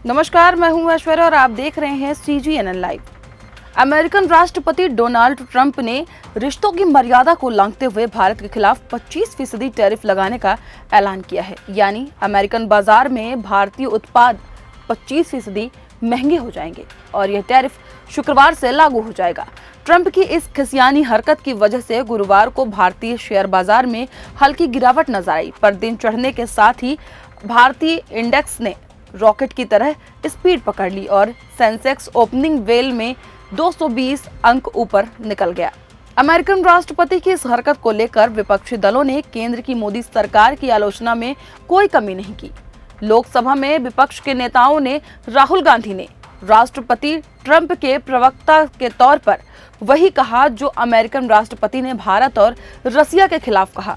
नमस्कार, मैं हूं ऐश्वर्या और आप देख रहे हैं CGNN लाइव। अमेरिकन राष्ट्रपति डोनाल्ड ट्रंप ने रिश्तों की मर्यादा को लांघते हुए भारत के खिलाफ 25% टैरिफ लगाने का ऐलान किया है। यानी अमेरिकन बाजार में भारतीय उत्पाद 25% महंगे हो जाएंगे और यह टैरिफ शुक्रवार से लागू हो जाएगा। ट्रंप की इस खिसियानी हरकत की वजह से गुरुवार को भारतीय शेयर बाजार में हल्की गिरावट नजर आई, पर दिन चढ़ने के साथ ही भारतीय इंडेक्स ने रॉकेट की तरह स्पीड पकड़ ली और सेंसेक्स ओपनिंग बेल में 220 अंक ऊपर निकल गया। अमेरिकन राष्ट्रपति की इस हरकत को लेकर विपक्षी दलों ने केंद्र की मोदी सरकार की आलोचना में कोई कमी नहीं की। लोकसभा में विपक्ष के नेताओं ने राहुल गांधी ने राष्ट्रपति ट्रंप के प्रवक्ता के तौर पर वही कहा जो अमेरिकन राष्ट्रपति ने भारत और रसिया के खिलाफ कहा।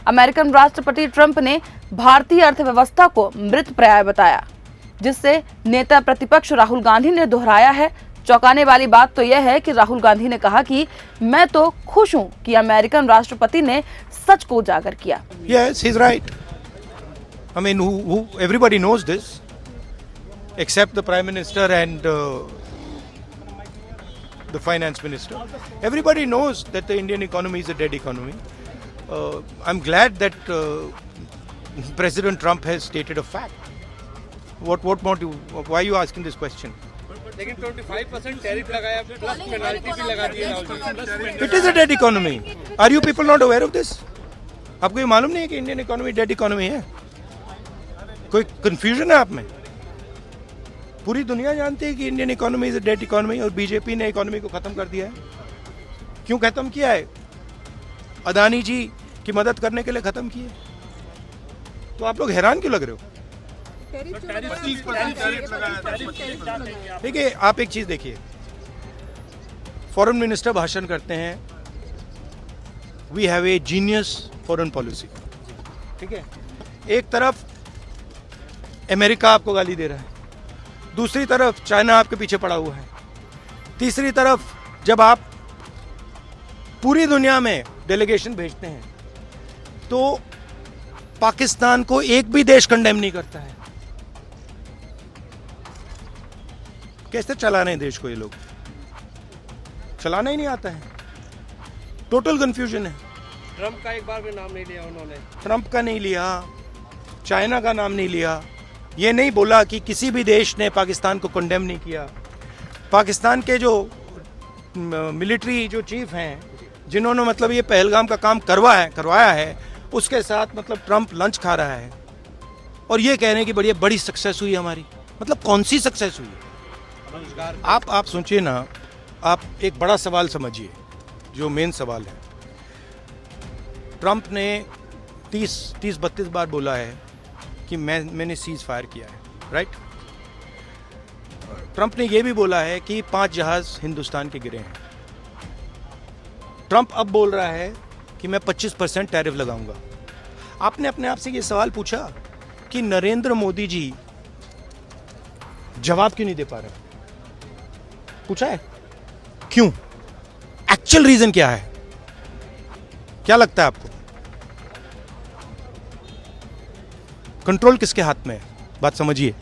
अमेरिकन राष्ट्रपति ट्रंप ने भारतीय अर्थव्यवस्था को मृतप्राय बताया, जिससे नेता प्रतिपक्ष राहुल गांधी ने दोहराया है। चौंकाने वाली बात तो यह है कि राहुल गांधी ने कहा कि मैं तो खुश हूं कि अमेरिकन राष्ट्रपति ने सच को उजागर किया। Yes, he's right. I mean, everybody knows this, except the Prime Minister and the Finance Minister. Everybody knows that the Indian economy is a dead economy. I'm glad that President Trump has stated a fact. What more to? Why are you asking this question? लेकिन 25% tariff लगाया plus penalty भी लगा दी है। It is a dead economy. Are you people not aware of this? आपको ये मालूम नहीं है कि इंडियन इकोनॉमी डेड इकोनॉमी है? कोई कंफ्यूजन है आप में? पूरी दुनिया जानती है कि Indian economy is a dead economy और बीजेपी ने इकोनॉमी को खत्म कर दिया है। क्यों खत्म किया है? अदानी जी की मदद करने के लिए खत्म किए। तो आप लोग हैरान क्यों लग रहे हो? देखिए, आप एक चीज देखिए, फॉरेन मिनिस्टर भाषण करते हैं, we have a genius foreign policy. ठीक है, एक तरफ अमेरिका आपको गाली दे रहा है, दूसरी तरफ चाइना आपके पीछे पड़ा हुआ है, तीसरी तरफ जब आप पूरी दुनिया में डेलीगेशन भेजते हैं तो पाकिस्तान को एक भी देश कंडेम नहीं करता है। कैसे चलाना है देश को? ये लोग चलाना ही नहीं आता है। टोटल कंफ्यूजन है। ट्रंप का एक बार भी नाम नहीं लिया उन्होंने। ट्रंप का नहीं लिया, चाइना का नाम नहीं लिया, ये नहीं बोला कि किसी भी देश ने पाकिस्तान को कंडेम नहीं किया। पाकिस्तान के जो मिलिट्री जो चीफ हैं, जिन्होंने मतलब ये पहलगाम का काम करवाया है, उसके साथ मतलब ट्रंप लंच खा रहा है और ये कह रहे हैं कि बड़ी सक्सेस हुई हमारी। मतलब कौन सी सक्सेस हुई? आप सोचिए ना, आप एक बड़ा सवाल समझिए, जो मेन सवाल है। ट्रंप ने 30-32 बार बोला है कि मैंने सीज फायर किया है, राइट? ट्रंप ने यह भी बोला है कि 5 जहाज हिंदुस्तान के गिरे हैं। ट्रंप अब बोल रहा है कि मैं 25% टैरिफ लगाऊंगा। आपने अपने आप से ये सवाल पूछा कि नरेंद्र मोदी जी जवाब क्यों नहीं दे पा रहे? पूछा है क्यों? एक्चुअल रीजन क्या है? क्या लगता है आपको? कंट्रोल किसके हाथ में है? बात समझिए।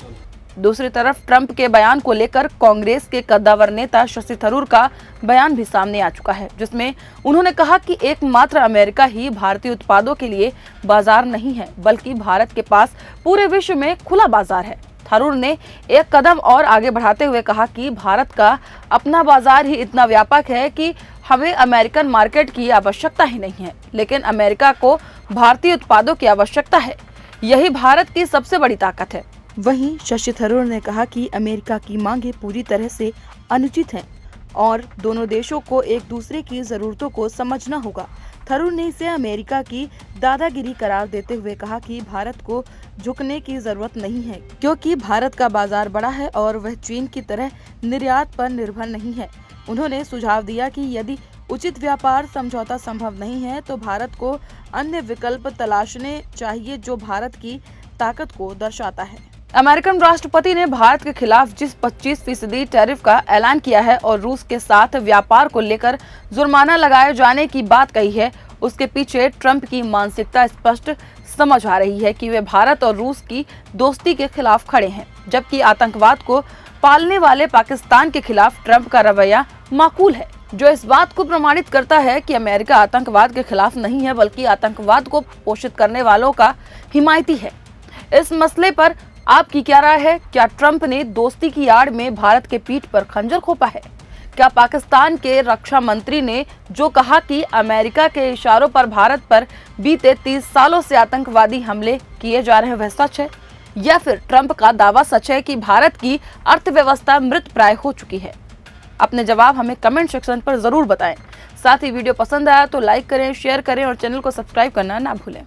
दूसरी तरफ ट्रंप के बयान को लेकर कांग्रेस के कद्दावर नेता शशि थरूर का बयान भी सामने आ चुका है, जिसमें उन्होंने कहा कि एकमात्र अमेरिका ही भारतीय उत्पादों के लिए बाजार नहीं है, बल्कि भारत के पास पूरे विश्व में खुला बाजार है। थरूर ने एक कदम और आगे बढ़ाते हुए कहा कि भारत का अपना बाजार ही इतना व्यापक है कि हमें अमेरिकन मार्केट की आवश्यकता ही नहीं है, लेकिन अमेरिका को भारतीय उत्पादों की आवश्यकता है। यही भारत की सबसे बड़ी ताकत है। वहीं शशि थरूर ने कहा कि अमेरिका की मांगें पूरी तरह से अनुचित हैं और दोनों देशों को एक दूसरे की जरूरतों को समझना होगा। थरूर ने इसे अमेरिका की दादागिरी करार देते हुए कहा कि भारत को झुकने की जरूरत नहीं है, क्योंकि भारत का बाजार बड़ा है और वह चीन की तरह निर्यात पर निर्भर नहीं है। उन्होंने सुझाव दिया कि यदि उचित व्यापार समझौता संभव नहीं है तो भारत को अन्य विकल्प तलाशने चाहिए जो भारत की ताकत को दर्शाता है। अमेरिकन राष्ट्रपति ने भारत के खिलाफ जिस 25% टैरिफ का ऐलान किया है और रूस के साथ व्यापार को लेकर जुर्माना लगाए जाने की बात कही है, उसके पीछे ट्रंप की मानसिकता स्पष्ट समझ आ रही है कि वे भारत और रूस की दोस्ती के खिलाफ खड़े हैं, जबकि आतंकवाद को पालने वाले पाकिस्तान के खिलाफ ट्रंप का रवैया माकूल है, जो इस बात को प्रमाणित करता है कि अमेरिका आतंकवाद के खिलाफ नहीं है बल्कि आतंकवाद को पोषित करने वालों का हिमायती है। इस मसले पर आपकी क्या राय है? क्या ट्रंप ने दोस्ती की आड़ में भारत के पीठ पर खंजर खोपा है? क्या पाकिस्तान के रक्षा मंत्री ने जो कहा कि अमेरिका के इशारों पर भारत पर बीते 30 सालों से आतंकवादी हमले किए जा रहे हैं वह सच है, या फिर ट्रंप का दावा सच है कि भारत की अर्थव्यवस्था मृत प्राय हो चुकी है? अपने जवाब हमें कमेंट सेक्शन पर जरूर बताएं। साथ ही वीडियो पसंद आया तो लाइक करें, शेयर करें और चैनल को सब्सक्राइब करना ना भूलें।